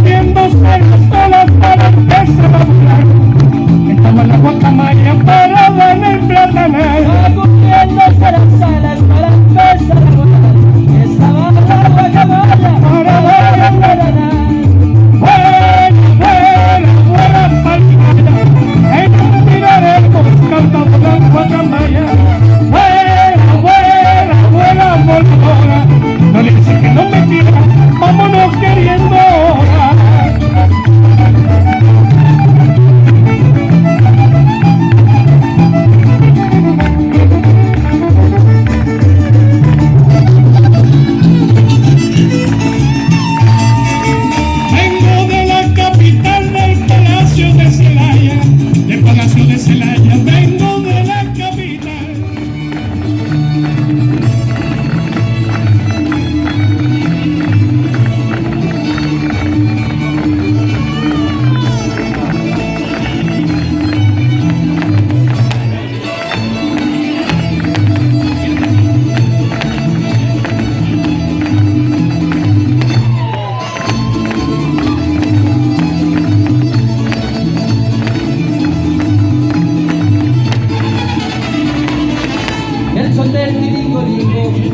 Viéndose las olas para empezar a volar. Estaba la guacamaya parada en el platanal. Acudiéndose las alas para empezar a volar. Estaba la guacamaya parada en el platanal. Buena palmada, en un miraremos cantando la guacamaya. Buena voladora, no le dice que no me tira, vámonos queriendo ahora.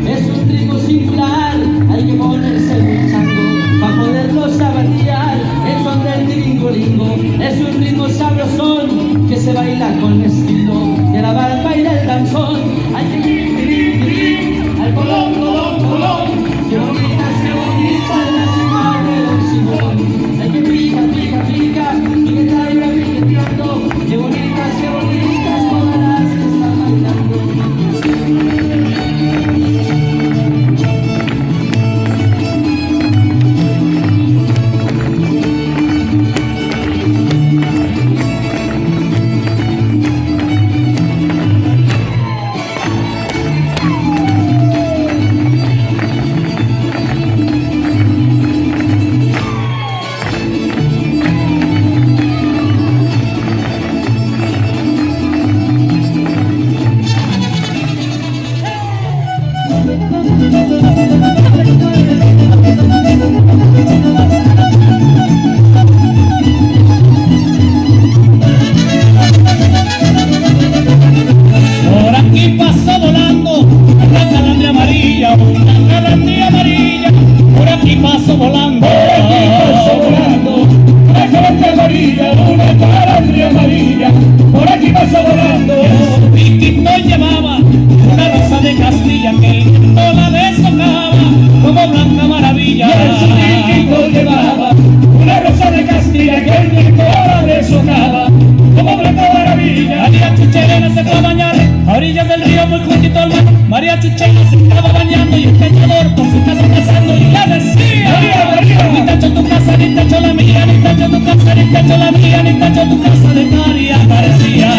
Es un ritmo singular, hay que ponerse muy chango para poderlo sabatear. El son del tiringolingo es un ritmo sabrosón que se baila con estilo, que la barba y el danzón. Hay que ir, al colón, colón, colón. Qué bonita es la ciudad de Don Simón. Hay que pica, pica, pica, piqueta y piqueteando. Qué bonitas todas las que están bailando. María Chuchena se estaba bañando y el peñador por su casa pasando y le decía: ni tacho tu casa, ni tacho la mía, ni tacho tu casa, ni tacho la mía, ni tacho tu casa de María parecía.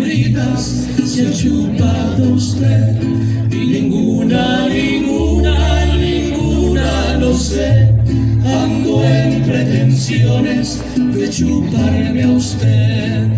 figuritas se ha chupado usted y ninguna, no sé, ando en pretensiones de chuparme a usted.